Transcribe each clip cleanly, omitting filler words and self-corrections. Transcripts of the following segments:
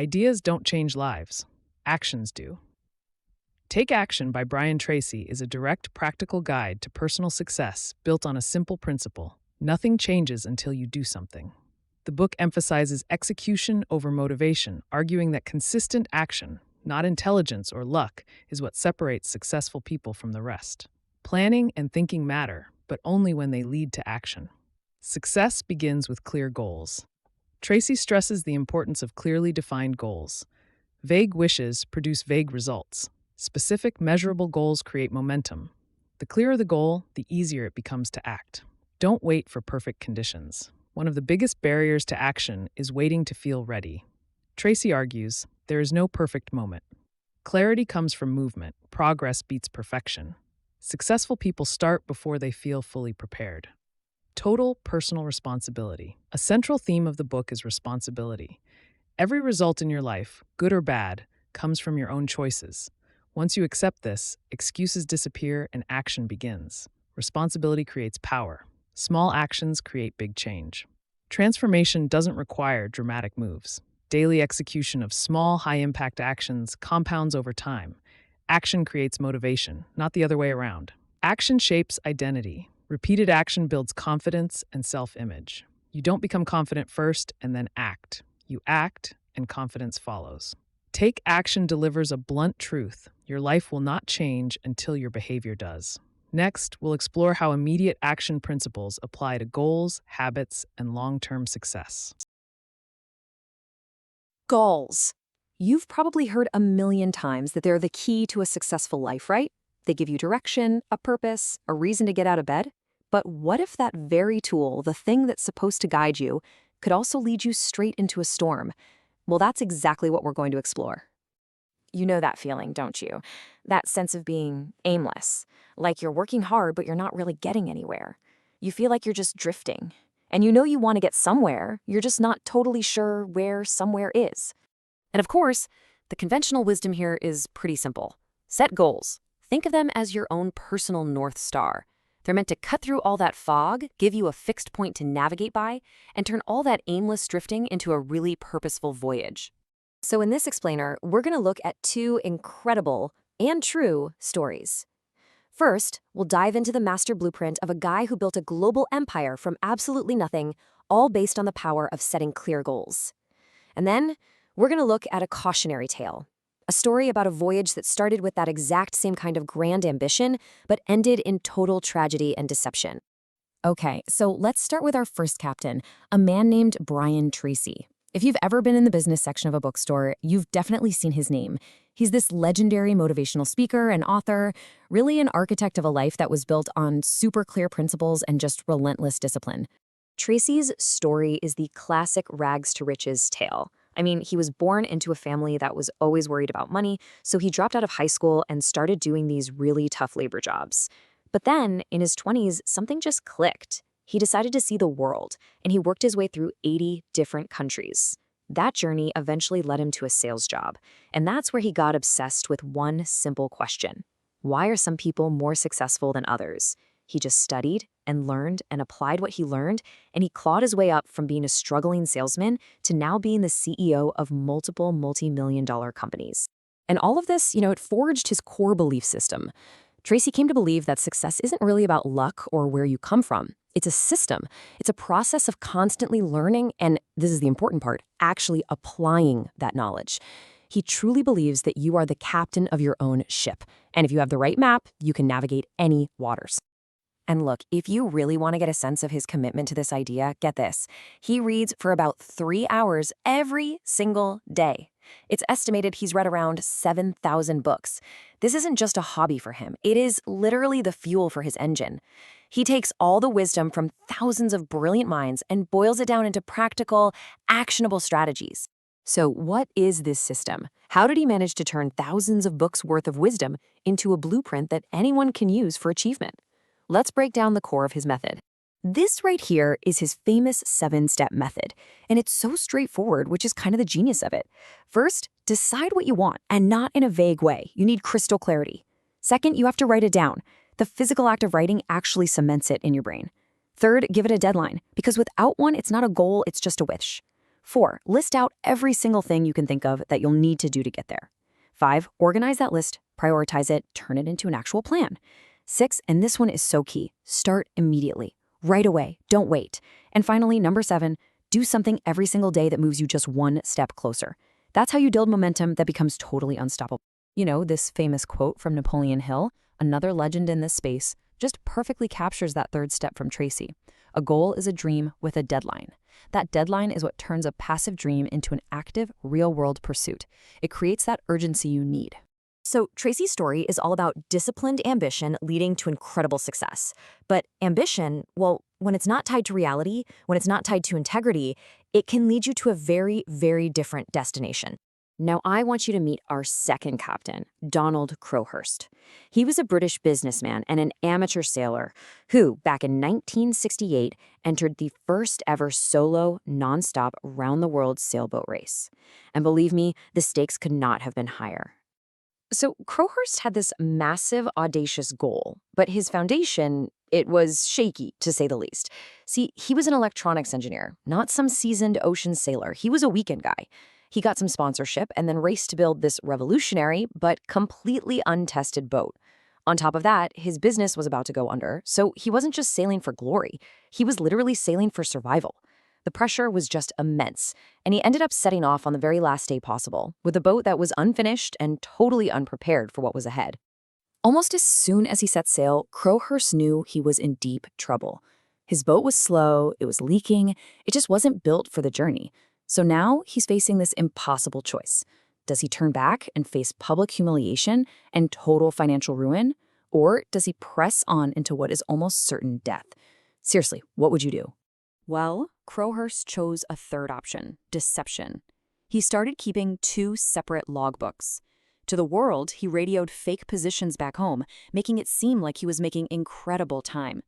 Ideas don't change lives. Actions do. Take Action by Tracy is a direct, practical guide to personal success built on a simple principle. Nothing changes until you do something. The book emphasizes execution over motivation, arguing that consistent action, not intelligence or luck, is what separates successful people from the rest. Planning and thinking matter, but only when they lead to action. Success begins with clear goals. Tracy stresses the importance of clearly defined goals. Vague wishes produce vague results. Specific, measurable goals create momentum. The clearer the goal, the easier it becomes to act. Don't wait for perfect conditions. One of the biggest barriers to action is waiting to feel ready. Tracy argues, there is no perfect moment. Clarity comes from movement. Progress beats perfection. Successful people start before they feel fully prepared. Total personal responsibility. A central theme of the book is responsibility. Every result in your life, good or bad, comes from your own choices. Once you accept this, excuses disappear and action begins. Responsibility creates power. Small actions create big change. Transformation doesn't require dramatic moves. Daily execution of small, high-impact actions compounds over time. Action creates motivation, not the other way around. Action shapes identity. Repeated action builds confidence and self-image. You don't become confident first and then act. You act, and confidence follows. Take Action delivers a blunt truth. Your life will not change until your behavior does. Next, we'll explore how immediate action principles apply to goals, habits, and long-term success. Goals. You've probably heard a million times that they're the key to a successful life, right? They give you direction, a purpose, a reason to get out of bed. But what if that very tool, the thing that's supposed to guide you, could also lead you straight into a storm? Well, that's exactly what we're going to explore. You know that feeling, don't you? That sense of being aimless, like you're working hard, but you're not really getting anywhere. You feel like you're just drifting. And you know you want to get somewhere, you're just not totally sure where somewhere is. And of course, the conventional wisdom here is pretty simple. Set goals. Think of them as your own personal North Star. They're meant to cut through all that fog, give you a fixed point to navigate by, and turn all that aimless drifting into a really purposeful voyage. So in this explainer, we're going to look at two incredible and true stories. First, we'll dive into the master blueprint of a guy who built a global empire from absolutely nothing, all based on the power of setting clear goals. And then, we're going to look at a cautionary tale. A story about a voyage that started with that exact same kind of grand ambition, but ended in total tragedy and deception. Okay, so let's start with our first captain, a man named Tracy. If you've ever been in the business section of a bookstore, you've definitely seen his name. He's this legendary motivational speaker and author, really an architect of a life that was built on super clear principles and just relentless discipline. Tracy's story is the classic rags to riches tale. I mean, he was born into a family that was always worried about money, so he dropped out of high school and started doing these really tough labor jobs. But then, in his 20s, something just clicked. He decided to see the world, and he worked his way through 80 different countries. That journey eventually led him to a sales job, and that's where he got obsessed with one simple question. Why are some people more successful than others? He just studied and learned and applied what he learned, and he clawed his way up from being a struggling salesman to now being the CEO of multiple multi-million-dollar companies. And all of this, it forged his core belief system. Tracy came to believe that success isn't really about luck or where you come from. It's a system. It's a process of constantly learning and, this is the important part, actually applying that knowledge. He truly believes that you are the captain of your own ship. And if you have the right map, you can navigate any waters. And look, if you really want to get a sense of his commitment to this idea, get this. He reads for about 3 hours every single day. It's estimated he's read around 7,000 books. This isn't just a hobby for him. It is literally the fuel for his engine. He takes all the wisdom from thousands of brilliant minds and boils it down into practical, actionable strategies. So what is this system? How did he manage to turn thousands of books worth of wisdom into a blueprint that anyone can use for achievement? Let's break down the core of his method. This right here is his famous 7-step method, and it's so straightforward, which is kind of the genius of it. First, decide what you want, and not in a vague way. You need crystal clarity. Second, you have to write it down. The physical act of writing actually cements it in your brain. Third, give it a deadline, because without one, it's not a goal, it's just a wish. 4. List out every single thing you can think of that you'll need to do to get there. 5. Organize that list, prioritize it, turn it into an actual plan. 6, and this one is so key, start immediately, right away, don't wait. And finally, number 7, do something every single day that moves you just one step closer. That's how you build momentum that becomes totally unstoppable. You know, this famous quote from Napoleon Hill, another legend in this space, just perfectly captures that third step from Tracy. A goal is a dream with a deadline. That deadline is what turns a passive dream into an active, real-world pursuit. It creates that urgency you need. So Tracy's story is all about disciplined ambition leading to incredible success. But ambition, well, when it's not tied to reality, when it's not tied to integrity, it can lead you to a very, very different destination. Now, I want you to meet our second captain, Donald Crowhurst. He was a British businessman and an amateur sailor who, back in 1968, entered the first ever solo, nonstop, round-the-world sailboat race. And believe me, the stakes could not have been higher. So Crowhurst had this massive, audacious goal, but his foundation, it was shaky, to say the least. See, he was an electronics engineer, not some seasoned ocean sailor. He was a weekend guy. He got some sponsorship and then raced to build this revolutionary but completely untested boat. On top of that, his business was about to go under, so he wasn't just sailing for glory. He was literally sailing for survival. The pressure was just immense, and he ended up setting off on the very last day possible, with a boat that was unfinished and totally unprepared for what was ahead. Almost as soon as he set sail, Crowhurst knew he was in deep trouble. His boat was slow, it was leaking, it just wasn't built for the journey. So now he's facing this impossible choice. Does he turn back and face public humiliation and total financial ruin? Or does he press on into what is almost certain death? Seriously, what would you do? Well, Crowhurst chose a third option, deception. He started keeping 2 separate logbooks. To the world, he radioed fake positions back home, making it seem like he was making incredible time.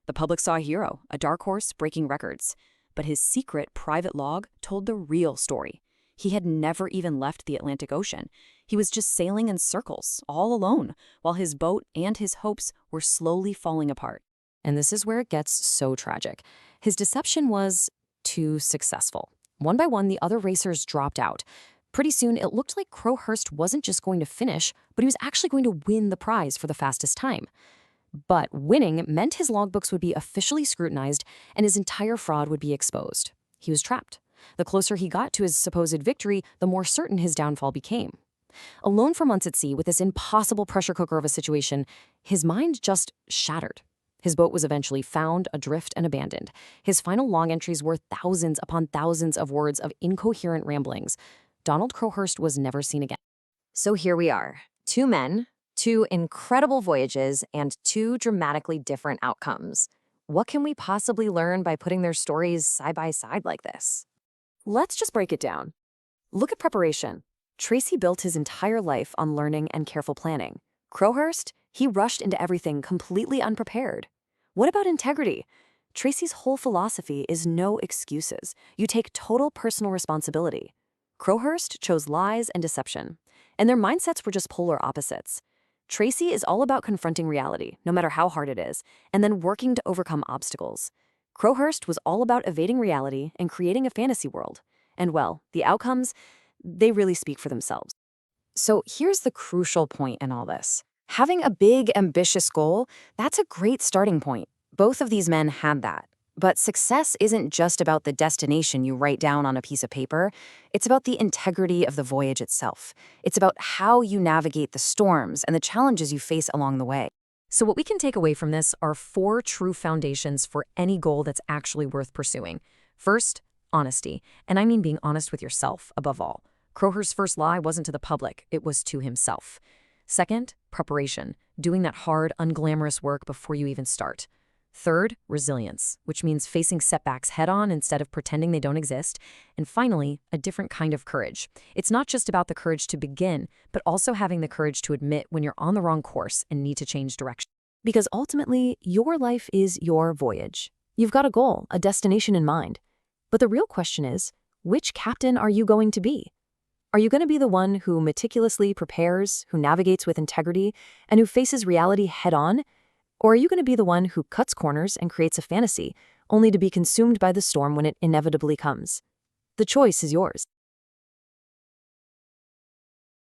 The public saw a hero, a dark horse breaking records. But his secret private log told the real story. He had never even left the Atlantic Ocean. He was just sailing in circles, all alone, while his boat and his hopes were slowly falling apart. And this is where it gets so tragic. His deception was too successful. One by one, the other racers dropped out. Pretty soon, it looked like Crowhurst wasn't just going to finish, but he was actually going to win the prize for the fastest time. But winning meant his logbooks would be officially scrutinized and his entire fraud would be exposed. He was trapped. The closer he got to his supposed victory, the more certain his downfall became. Alone for months at sea with this impossible pressure cooker of a situation, his mind just shattered. His boat was eventually found, adrift, and abandoned. His final log entries were thousands upon thousands of words of incoherent ramblings. Donald Crowhurst was never seen again. So here we are, 2 men, 2 incredible voyages, and 2 dramatically different outcomes. What can we possibly learn by putting their stories side by side like this? Let's just break it down. Look at preparation. Tracy built his entire life on learning and careful planning. Crowhurst, he rushed into everything completely unprepared. What about integrity? Tracy's whole philosophy is no excuses. You take total personal responsibility. Crowhurst chose lies and deception, and their mindsets were just polar opposites. Tracy is all about confronting reality, no matter how hard it is, and then working to overcome obstacles. Crowhurst was all about evading reality and creating a fantasy world. And well, the outcomes, they really speak for themselves. So here's the crucial point in all this. Having a big, ambitious goal, that's a great starting point. Both of these men had that. But success isn't just about the destination you write down on a piece of paper. It's about the integrity of the voyage itself. It's about how you navigate the storms and the challenges you face along the way. So what we can take away from this are 4 true foundations for any goal that's actually worth pursuing. First, honesty. And I mean being honest with yourself, above all. Crowhurst's first lie wasn't to the public, it was to himself. Second, preparation. Doing that hard, unglamorous work before you even start. Third, resilience, which means facing setbacks head-on instead of pretending they don't exist. And finally, a different kind of courage. It's not just about the courage to begin, but also having the courage to admit when you're on the wrong course and need to change direction. Because ultimately, your life is your voyage. You've got a goal, a destination in mind. But the real question is, which captain are you going to be? Are you going to be the one who meticulously prepares, who navigates with integrity, and who faces reality head-on? Or are you going to be the one who cuts corners and creates a fantasy, only to be consumed by the storm when it inevitably comes? The choice is yours.